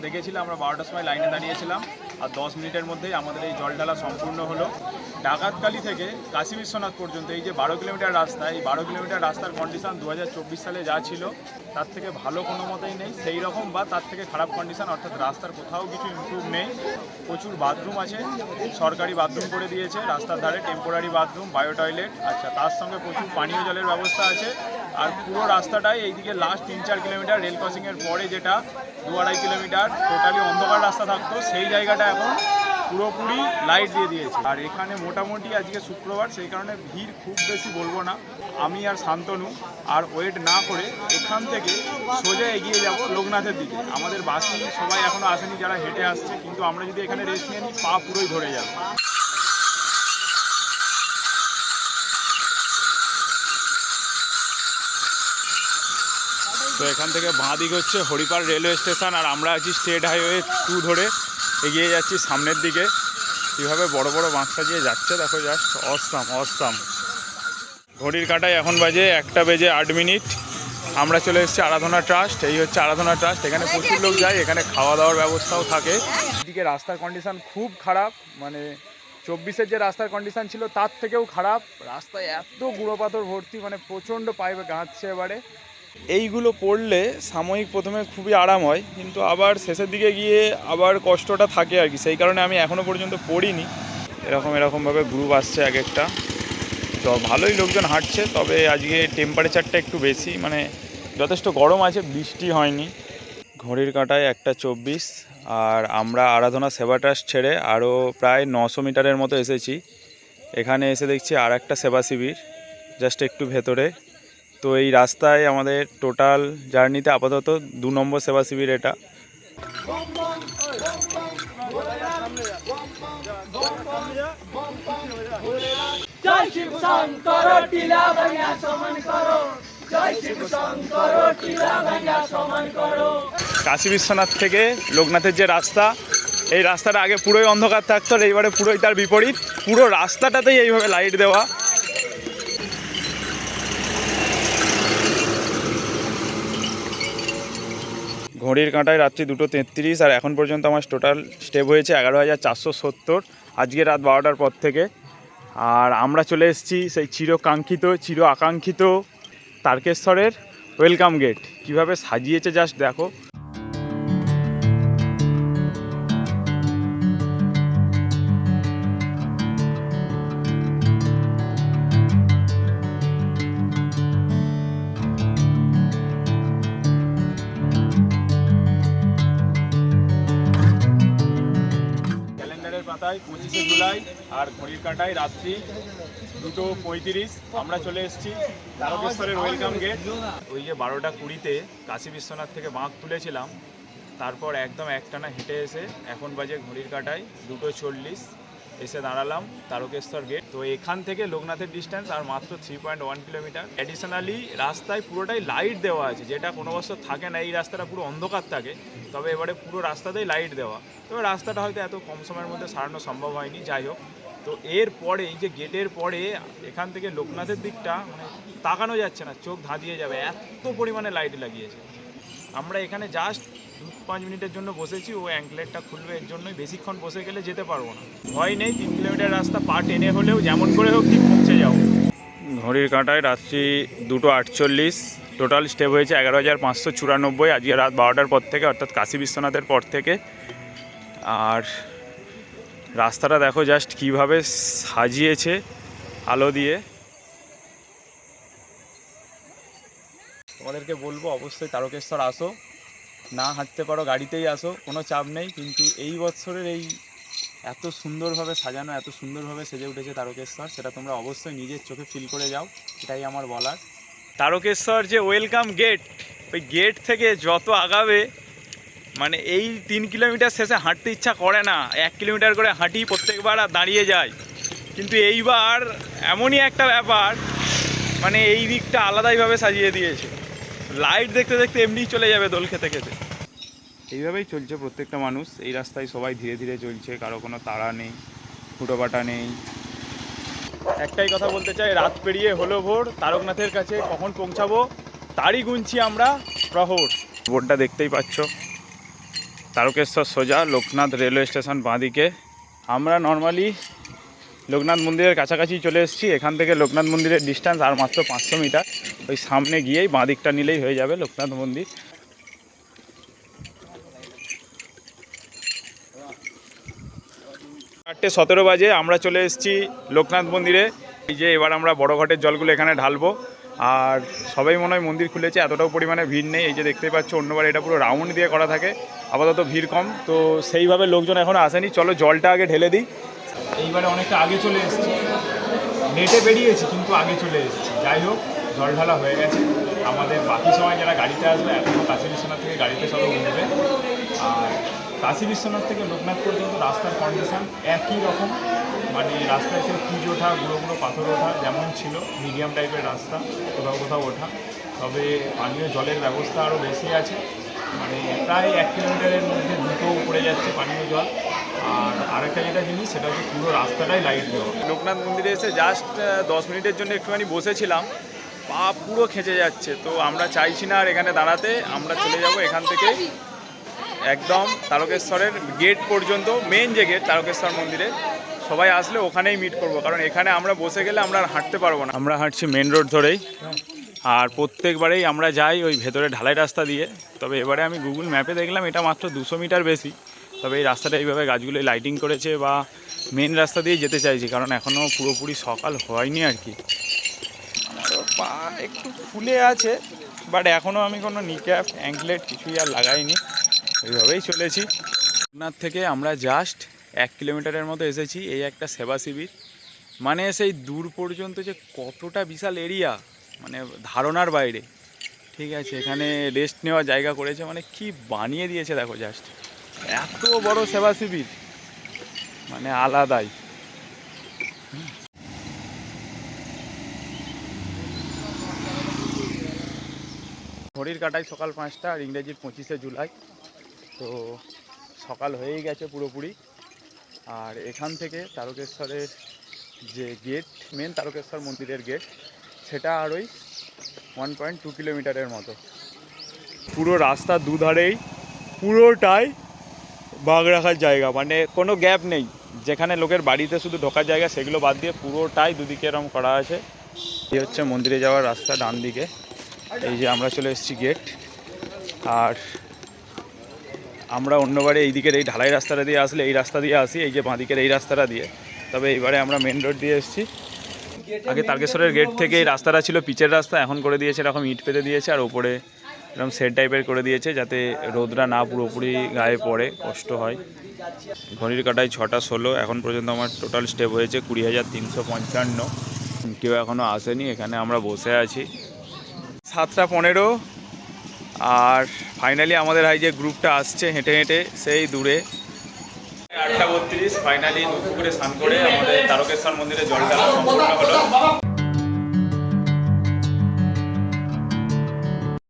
দেখেছিলাম, আমরা 12টার সময় লাইনে দাঁড়িয়েছিলাম আর 10 মিনিটের মধ্যেই আমাদের এই জল ঢালা সম্পূর্ণ হলো। ডাকাতকালী থেকে কাশী বিশ্বনাথ পর্যন্ত এই যে 12 কিলোমিটার রাস্তা, এই 12 কিলোমিটার রাস্তার কন্ডিশন 2024 সালে যা ছিল তার থেকে ভালো কোনো মতেই নেই, সেই রকম বা তার থেকে খারাপ কন্ডিশন, অর্থাৎ রাস্তার কোথাও কিছু ইমপ্রুভ নেই। প্রচুর বাথরুম আছে, সরকারি বাথরুম করে দিয়েছে রাস্তার ধারে, টেম্পোরারি বাথরুম, বায়ো টয়লেট, আচ্ছা তার সঙ্গে প্রচুর পানীয় জলের ব্যবস্থা আছে। আর পুরো রাস্তাটাই এইদিকে লাস্ট 3-4 কিলোমিটার রেল ক্রসিংয়ের পরে যেটা 2-2.5 কিলোমিটার টোটালি অন্ধকার রাস্তা থাকতো, সেই জায়গাটা এখন পুরোপুরি লাইট দিয়ে দিয়েছে। আর এখানে মোটামুটি আজকে শুক্রবার, সেই কারণে ভিড় খুব বেশি বলবো না। আমি আর শান্তনু আর ওয়েট না করে এখান থেকে সোজা এগিয়ে যাব লোকনাথের দিকে। আমাদের বাকি সবাই এখনও আসেনি যারা হেঁটে আসছে, কিন্তু আমরা যদি এখানে রেস্ট নিয়ে নিই পা পুরোই ধরে যাবে। তো এখান থেকে বাঁ দিক হচ্ছে হরিপাল রেলওয়ে স্টেশন, আর আমরা আছি স্টেট হাইওয়ে 2 ধরে এগিয়ে যাচ্ছি সামনের দিকে। কীভাবে বড় বড় বাঁশ সাজিয়ে যাচ্ছে দেখো, জাস্ট অসাম অসাম। ঘড়ির কাঁটায় এখন বাজে 1:08। আমরা চলে এসেছি আরাধনা ট্রাস্ট। এই হচ্ছে আরাধনা ট্রাস্ট, এখানে প্রচুর লোক যায়, এখানে খাওয়া দাওয়ার ব্যবস্থাও থাকে। এদিকে রাস্তার কন্ডিশন খুব খারাপ, মানে 24-এর যে রাস্তার কন্ডিশন ছিল তার থেকেও খারাপ। রাস্তায় এত গুঁড়ো পাথর ভর্তি, মানে প্রচণ্ড পাইপে গাঁথছে। এবারে এইগুলো পড়লে সাময়িক প্রথমে খুবই আরাম হয়, কিন্তু আবার শেষের দিকে গিয়ে আবার কষ্টটা থাকে আর কি। সেই কারণে আমি এখনও পর্যন্ত পড়িনি। এরকমভাবে গ্রুপ আসছে এক একটা, তো ভালোই লোকজন হাঁটছে। তবে আজকে টেম্পারেচারটা একটু বেশি, মানে যথেষ্ট গরম আছে, বৃষ্টি হয়নি। ঘড়ির কাঁটায় 1:24, আর আমরা আরাধনা সেবা ট্রাস্ট ছেড়ে আরও প্রায় 900 মিটারের মতো এসেছি। এখানে এসে দেখছি আর একটা সেবা শিবির জাস্ট একটু ভেতরে। তো এই রাস্তায় আমাদের টোটাল জার্নিতে আপাতত 2 নম্বর সেবা শিবির এটা। কাশী বিশ্বনাথ থেকে লোকনাথের যে রাস্তা, এই রাস্তাটা আগে পুরোই অন্ধকার থাকতো, আর এইবারে পুরোই তার বিপরীত, পুরো রাস্তাটাতেই এইভাবে লাইট দেওয়া। ঘড়ির কাঁটায় রাত্রি 2:33, আর এখন পর্যন্ত আমার টোটাল স্টেপ হয়েছে 11,470 আজকে রাত 12টার পর থেকে। আর আমরা চলে এসেছি সেই চির আকাঙ্ক্ষিত তারকেশ্বরের ওয়েলকাম গেট। কীভাবে সাজিয়েছে জাস্ট দেখো। পাতায় 25শে জুলাই, আর ঘড়ির কাঁটায় রাত্রি 2:35। আমরা চলে এসেছি তারকেশ্বরের ওয়েলকাম গেট। ওই যে 12:20-তে কাশী বিশ্বনাথ থেকে বাঁক তুলেছিলাম, তারপর একদম একটানা হেঁটে এসে এখন বাজে ঘড়ির কাঁটায় 2:40 এসে দাঁড়ালাম তারকেশ্বর গেট। তো এখান থেকে লোকনাথের ডিস্টেন্স আর মাত্র 3.1 কিলোমিটার। অ্যাডিশনালি রাস্তায় পুরোটাই লাইট দেওয়া আছে, যেটা কোনো বছর থাকে না। এই রাস্তাটা পুরো অন্ধকার থাকে, তবে এবারে পুরো রাস্তাতেই লাইট দেওয়া। তবে রাস্তাটা হয়তো এত কম সময়ের মধ্যে সারানো সম্ভব হয়নি, যাই হোক। তো এর পরে এই যে গেটের পরে এখান থেকে লোকনাথের দিকটা মানে তাকানো যাচ্ছে না, চোখ ধাঁধিয়ে যাবে, এত পরিমাণে লাইট লাগিয়েছে। আমরা এখানে জাস্ট 5 মিনিটের জন্য বসেছি, ও অ্যাঙ্কলেটটা খুলবে, এর জন্যই। বেশিক্ষণ বসে গেলে যেতে পারবো না, ভয় নেই। 3 কিলোমিটার রাস্তা পা টেনে হলেও যেমন করে হোক ঠিক পৌঁছে যাও। ঘড়ির কাঁটায় রাত্রি 2:48, টোটাল স্টেপ হয়েছে 11,594 আজকে রাত 12টার পর থেকে, অর্থাৎ কাশী বিশ্বনাথের পর থেকে। আর রাস্তাটা দেখো জাস্ট কীভাবে সাজিয়েছে আলো দিয়ে। তোমাদেরকে বলবো অবশ্যই তারকেশ্বর আসো, না হাঁটতে পারো গাড়িতেই আসো, কোনো চাপ নেই। কিন্তু এই বছরের এই এত সুন্দরভাবে সাজানো, এত সুন্দরভাবে সেজে উঠেছে তারকেশ্বর, সেটা তোমরা অবশ্যই নিজের চোখে ফিল করে যাও, এটাই আমার বলার। তারকেশ্বর যে ওয়েলকাম গেট, ওই গেট থেকে যত আগাবে মানে এই 3 কিলোমিটার শেষে হাঁটতে ইচ্ছা করে না, 1 কিলোমিটার করে হাঁটি প্রত্যেকবার আর দাঁড়িয়ে যায়। কিন্তু এইবার এমনই একটা ব্যাপার, মানে এই দিকটা আলাদাইভাবে সাজিয়ে দিয়েছে। লাইট দেখতে দেখতে এমনিই চলে যাবে দোল খেতে খেতে। এইভাবেই চলছে প্রত্যেকটা মানুষ, এই রাস্তায় সবাই ধীরে ধীরে চলছে, কারো কোনো তাড়া নেই, ফুটোপাটা নেই। একটাই কথা বলতে চাই, রাত পেরিয়ে হলো ভোর, তারকনাথের কাছে কখন পৌঁছাবো তারই গুনছি আমরা প্রহর। বোর্ডটা দেখতেই পাচ্ছ। তারকেশ্বর সোজা, লোকনাথ রেলওয়ে স্টেশন বাঁদিকে। আমরা নর্মালি লোকনাথ মন্দিরের কাছাকাছি চলে এসেছি। এখান থেকে লোকনাথ মন্দিরের ডিস্টেন্স আর মাত্র 500 মিটার। ওই সামনে গিয়েই বাঁদিকটা নিলেই হয়ে যাবে লোকনাথ মন্দির। 8:17 বাজে আমরা চলে এসেছি লোকনাথ মন্দিরে। এই যে এবার আমরা বড় ঘাটের জলগুলো এখানে ঢালবো। আর সবাই মনে হয় মন্দির খুলেছে, এতটাও পরিমাণে ভিড় নেই। এই যে দেখতেই পাচ্ছ, অন্যবার এটা পুরো রাউন্ড দিয়ে করা থাকে, আপাতত ভিড় কম, তো সেইভাবে লোকজন এখনও আসেনি। চলো জলটা আগে ঢেলে দিই। এইবারে অনেকটা আগে চলে এসেছি, নেটে বেরিয়েছি কিন্তু আগে চলে এসেছি। যাই হোক, জল ঢালা হয়ে গেছে। আমাদের বাকি সময় যারা গাড়িতে আসবে এখনও কাশী বিশ্বনাথ থেকে গাড়িতে সবাই উঠবে। আর কাশী বিশ্বনাথ থেকে লোকনাথ পর্যন্ত রাস্তার কন্ডিশন একই রকম, মানে রাস্তায় সে পুজো ওঠা, গুঁড়ো গুঁড়ো পাথর ওঠা যেমন ছিল, মিডিয়াম টাইপের রাস্তা, কোথাও কোথাও ওঠা। তবে পানীয় জলের ব্যবস্থা আরও বেশি আছে, মানে প্রায় 1 কিলোমিটারের মধ্যে দুটো পড়ে যাচ্ছে পানীয় জল। আর আরেকটা যেটা জিনিস, সেটা হচ্ছে পুরো রাস্তাটাই লাইট দেওয়া। লোকনাথ মন্দিরে এসে জাস্ট 10 মিনিটের জন্য একটুখানি বসেছিলাম, পা পুরো খেঁচে যাচ্ছে। তো আমরা চাইছি না আর এখানে দাঁড়াতে, আমরা চলে যাব এখান থেকে একদম তারকেশ্বরের গেট পর্যন্ত। মেন যে গেট তারকেশ্বর মন্দিরে, সবাই আসলে ওখানেই মিট করব, কারণ এখানে আমরা বসে গেলে আমরা আর হাঁটতে পারবো না। আমরা হাঁটছি মেন রোড ধরেই, আর প্রত্যেকবারেই আমরা যাই ওই ভেতরে ঢালাই রাস্তা দিয়ে। তবে এবারে আমি গুগল ম্যাপে দেখলাম এটা মাত্র 200 মিটার বেশি। তবে এই রাস্তাটা এইভাবে গাছগুলো লাইটিং করেছে, বা মেন রাস্তা দিয়ে যেতে চাইছি, কারণ এখনও পুরোপুরি সকাল হয়নি আর কি। পা একটু ফুলে আছে, বাট এখনও আমি কোনো নিক্যাপ অ্যাঙ্কলেট কিছুই আর লাগাইনি, এইভাবেই চলেছি। লোকনাথ থেকে আমরা জাস্ট 1 কিলোমিটারের মতো এসেছি। এই একটা সেবা শিবির, মানে সেই দূর পর্যন্ত যে কতটা বিশাল এরিয়া, মানে ধারণার বাইরে। ঠিক আছে, এখানে রেস্ট নেওয়ার জায়গা করেছে, মানে কি বানিয়ে দিয়েছে দেখো, জাস্ট এত বড় সেবা শিবির, মানে আলাদাই। ঘড়ির কাটায় সকাল 5টা, আর ইংরেজির 25শে জুলাই। তো সকাল হয়েই গেছে পুরোপুরি। আর এখান থেকে তারকেশ্বরের যে গেট, মেন তারকেশ্বর মন্দিরের গেট, সেটা আর ওই 1.2 কিলোমিটারের মতো। পুরো রাস্তার দুধারেই পুরোটাই বাঘ রাখার জায়গা, মানে কোনো গ্যাপ নেই। যেখানে লোকের বাড়িতে শুধু ঢোকার জায়গা, সেগুলো বাদ দিয়ে পুরোটাই দুদিকে এরম করা আছে। এই হচ্ছে মন্দিরে যাওয়ার রাস্তা ডান দিকে। এই যে আমরা চলে এসেছি গেট। আর আমরা অন্যবারে এই দিকের এই ঢালাই রাস্তাটা দিয়ে আসলে এই রাস্তা দিয়ে আসি, এই যে বাঁদিকের এই রাস্তাটা দিয়ে। তবে এইবারে আমরা মেন রোড দিয়ে এসেছি। আগে তারকেশ্বরের গেট থেকে এই রাস্তাটা ছিল পিচের রাস্তা, এখন করে দিয়েছে এরকম ইট পেতে দিয়েছে, আর ওপরে এরকম সেট টাইপের করে দিয়েছে, যাতে রোদরা না পুরোপুরি গায়ে পড়ে, কষ্ট হয়। ঘড়ির কাটায় 6:16। এখন পর্যন্ত আমার টোটাল স্টেপ হয়েছে 20,355। কেউ এখনও আসেনি, এখানে আমরা বসে আছি। 7:15। আর ফাইনালি আমাদের এই যে গ্রুপটা আসছে হেঁটে হেঁটে সেই দূরে। 8:32 ফাইনালি দুপুরে স্নান করে আমাদের তারকেশ্বর মন্দিরে জল ঢালা সম্পূর্ণ হলো।